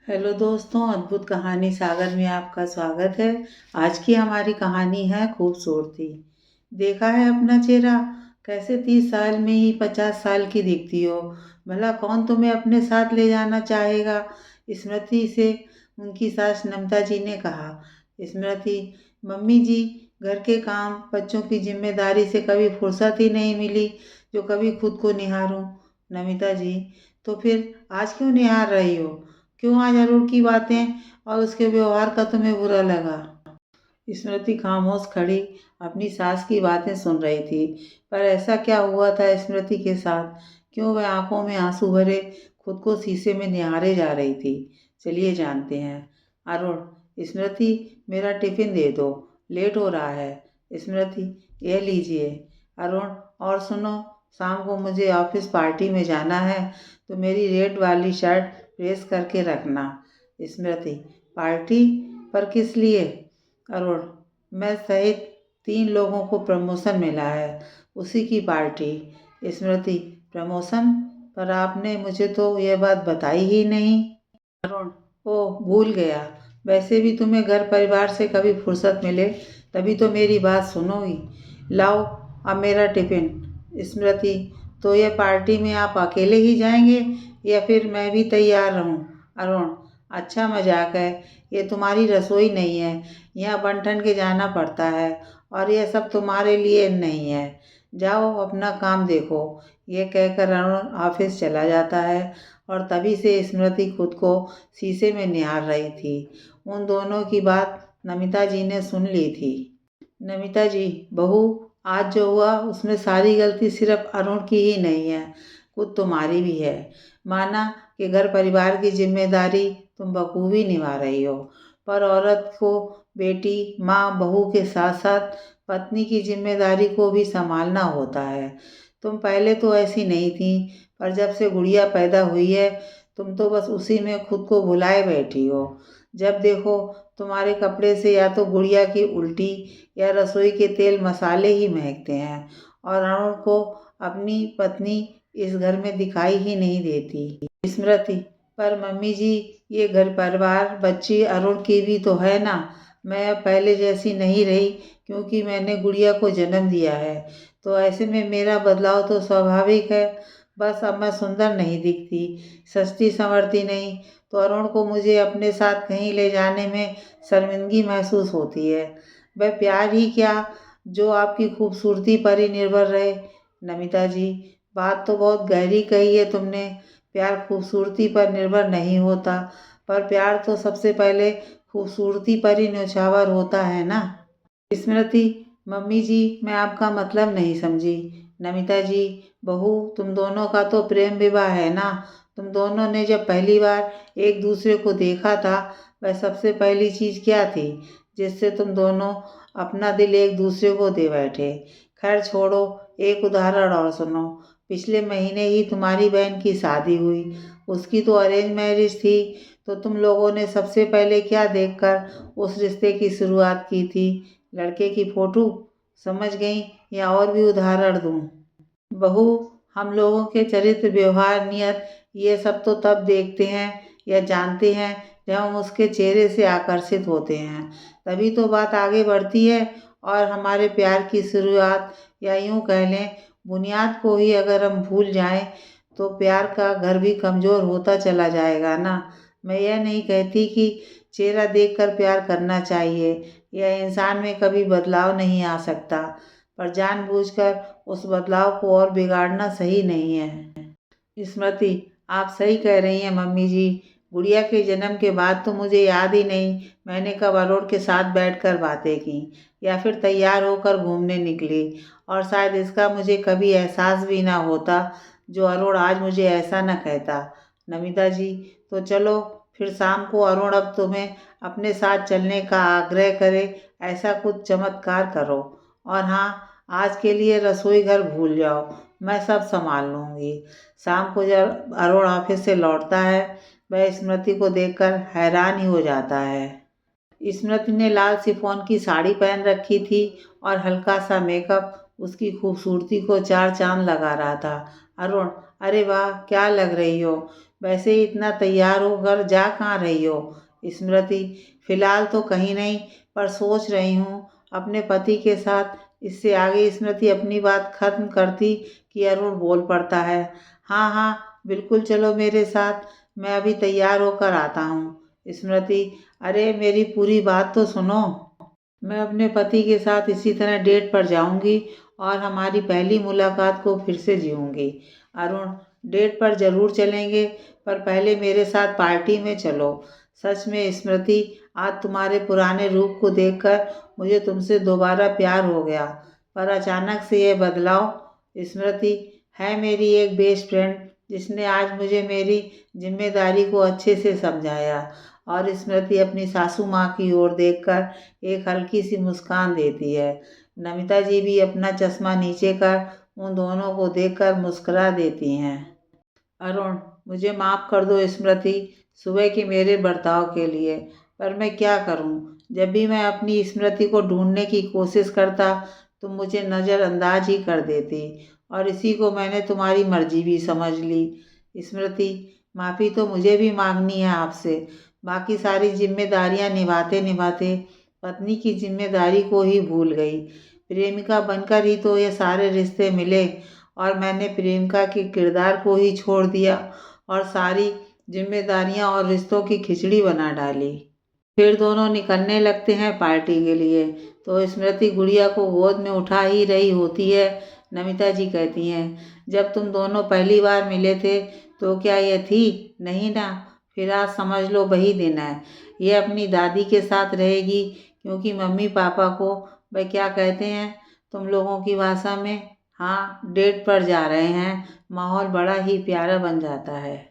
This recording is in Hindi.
हेलो दोस्तों, अद्भुत कहानी सागर में आपका स्वागत है। आज की हमारी कहानी है खूबसूरती। देखा है अपना चेहरा, कैसे 30 साल में ही 50 साल की दिखती हो। भला कौन तुम्हें अपने साथ ले जाना चाहेगा। स्मृति से उनकी सास नमिता जी ने कहा। स्मृति, मम्मी जी, घर के काम बच्चों की जिम्मेदारी से कभी फुर्सत ही नहीं मिली जो कभी खुद को निहारूं। नमिता जी, तो फिर आज क्यों निहार रही हो? क्यों आज अरुण की बातें और उसके व्यवहार का तुम्हें बुरा लगा? स्मृति खामोश खड़ी अपनी सास की बातें सुन रही थी। पर ऐसा क्या हुआ था स्मृति के साथ? क्यों वह आंखों में आंसू भरे खुद को शीशे में निहारे जा रही थी? चलिए जानते हैं। अरुण, स्मृति, मेरा टिफिन दे दो, लेट हो रहा है। स्मृति, यह लीजिए। अरुण, और सुनो, शाम को मुझे ऑफिस पार्टी में जाना है, तो मेरी रेड वाली शर्ट प्रेस करके रखना। स्मृति, पार्टी? पर किस लिए? अरुण, मैं सहित 3 लोगों को प्रमोशन मिला है, उसी की पार्टी। स्मृति, प्रमोशन? पर आपने मुझे तो यह बात बताई ही नहीं। अरुण, ओह भूल गया। वैसे भी तुम्हें घर परिवार से कभी फुर्सत मिले तभी तो मेरी बात सुनोगी। लाओ अब मेरा टिफिन। स्मृति, तो यह पार्टी में आप अकेले ही जाएंगे या फिर मैं भी तैयार रहूं? अरुण, अच्छा मजाक है, ये तुम्हारी रसोई नहीं है। यहाँ बन ठन के जाना पड़ता है और यह सब तुम्हारे लिए नहीं है। जाओ अपना काम देखो। ये कहकर अरुण ऑफिस चला जाता है और तभी से स्मृति खुद को शीशे में निहार रही थी। उन दोनों की बात नमिता जी ने सुन ली थी। नमिता जी, बहू, आज जो हुआ उसमें सारी गलती सिर्फ अरुण की ही नहीं है, खुद तुम्हारी भी है। माना कि घर परिवार की जिम्मेदारी तुम बखूबी निभा रही हो, पर औरत को बेटी, माँ, बहू के साथ साथ पत्नी की जिम्मेदारी को भी संभालना होता है। तुम पहले तो ऐसी नहीं थी, पर जब से गुड़िया पैदा हुई है तुम तो बस उसी में खुद को भुलाए बैठी हो। जब देखो तुम्हारे कपड़े से या तो गुड़िया की उल्टी या रसोई के तेल मसाले ही महकते हैं, और अरुण को अपनी पत्नी इस घर में दिखाई ही नहीं देती। स्मृति, पर मम्मी जी, ये घर परिवार बच्ची अरुण की भी तो है ना। मैं अब पहले जैसी नहीं रही क्योंकि मैंने गुड़िया को जन्म दिया है, तो ऐसे में मेरा बदलाव तो स्वाभाविक है। बस अब मैं सुंदर नहीं दिखती, सस्ती संवरती नहीं, तो अरुण को मुझे अपने साथ कहीं ले जाने में शर्मिंदगी महसूस होती है। वह प्यार ही क्या जो आपकी खूबसूरती पर ही निर्भर रहे। नमिता जी, बात तो बहुत गहरी कही है तुमने। प्यार खूबसूरती पर निर्भर नहीं होता, पर प्यार तो सबसे पहले खूबसूरती पर ही न्यौछावर होता है ना। स्मृति, मम्मी जी, मैं आपका मतलब नहीं समझी। नमिता जी, बहू, तुम दोनों का तो प्रेम विवाह है ना। तुम दोनों ने जब पहली बार एक दूसरे को देखा था, वह सबसे पहली चीज क्या थी जिससे तुम दोनों अपना दिल एक दूसरे को दे बैठे? खैर छोड़ो, एक उदाहरण और सुनो। पिछले महीने ही तुम्हारी बहन की शादी हुई। उसकी तो अरेंज मैरिज थी, तो तुम लोगों ने सबसे पहले क्या देखकर उस रिश्ते की शुरुआत की थी? लड़के की फोटो? समझ गई या और भी उदाहरण दूं? बहू, हम लोगों के चरित्र, व्यवहार, नियत, ये सब तो तब देखते हैं या जानते हैं जब हम उसके चेहरे से आकर्षित होते हैं। तभी तो बात आगे बढ़ती है और हमारे प्यार की शुरुआत, या यूं कह लें बुनियाद को ही अगर हम भूल जाएं तो प्यार का घर भी कमजोर होता चला जाएगा ना। मैं यह नहीं कहती कि चेहरा देखकर प्यार करना चाहिए या इंसान में कभी बदलाव नहीं आ सकता, पर जानबूझकर उस बदलाव को और बिगाड़ना सही नहीं है। स्मृति, आप सही कह रही हैं मम्मी जी। गुड़िया के जन्म के बाद तो मुझे याद ही नहीं मैंने कब अरुण के साथ बैठकर बातें की या फिर तैयार होकर घूमने निकली, और शायद इसका मुझे कभी एहसास भी ना होता जो अरुण आज मुझे ऐसा न कहता। नमिता जी, तो चलो फिर शाम को अरुण अब तुम्हें अपने साथ चलने का आग्रह करे, ऐसा कुछ चमत्कार करो। और हाँ, आज के लिए रसोई घर भूल जाओ, मैं सब संभाल लूँगी। शाम को जब अरुण ऑफिस से लौटता है, वह स्मृति को देखकर हैरान ही हो जाता है। स्मृति ने लाल शिफॉन की साड़ी पहन रखी थी और हल्का सा मेकअप उसकी खूबसूरती को चार चांद लगा रहा था। अरुण, अरे वाह, क्या लग रही हो। वैसे ही इतना तैयार होकर जा कहाँ रही हो? स्मृति, फिलहाल तो कहीं नहीं, पर सोच रही हूँ अपने पति के साथ। इससे आगे स्मृति अपनी बात खत्म करती कि अरुण बोल पड़ता है, हाँ हाँ बिल्कुल, चलो मेरे साथ, मैं अभी तैयार होकर आता हूँ। स्मृति, अरे मेरी पूरी बात तो सुनो। मैं अपने पति के साथ इसी तरह डेट पर जाऊंगी और हमारी पहली मुलाकात को फिर से जीऊंगी। अरुण, डेट पर जरूर चलेंगे, पर पहले मेरे साथ पार्टी में चलो। सच में स्मृति, आज तुम्हारे पुराने रूप को देखकर मुझे तुमसे दोबारा प्यार हो गया। पर अचानक से यह बदलाव? स्मृति, है मेरी एक बेस्ट फ्रेंड जिसने आज मुझे मेरी जिम्मेदारी को अच्छे से समझाया। और स्मृति अपनी सासू माँ की ओर देखकर एक हल्की सी मुस्कान देती है। नमिता जी भी अपना चश्मा नीचे कर उन दोनों को देखकर मुस्कुरा देती हैं। अरुण, मुझे माफ़ कर दो स्मृति, सुबह के मेरे बर्ताव के लिए। पर मैं क्या करूं? जब भी मैं अपनी स्मृति को ढूंढने की कोशिश करता तुम मुझे नज़रअंदाज ही कर देती, और इसी को मैंने तुम्हारी मर्जी भी समझ ली। स्मृति, माफ़ी तो मुझे भी मांगनी है आपसे। बाकी सारी जिम्मेदारियां निभाते निभाते पत्नी की जिम्मेदारी को ही भूल गई। प्रेमिका बनकर ही तो ये सारे रिश्ते मिले, और मैंने प्रेमिका के किरदार को ही छोड़ दिया और सारी जिम्मेदारियां और रिश्तों की खिचड़ी बना डाली। फिर दोनों निकलने लगते हैं पार्टी के लिए। तो स्मृति गुड़िया को गोद में उठा ही रही होती है। नमिता जी कहती हैं, जब तुम दोनों पहली बार मिले थे तो क्या यह थी? नहीं ना। फिर आज समझ लो वही दिन है। ये अपनी दादी के साथ रहेगी, क्योंकि मम्मी पापा को वह क्या कहते हैं तुम लोगों की भाषा में? हाँ, डेट पर जा रहे हैं। माहौल बड़ा ही प्यारा बन जाता है।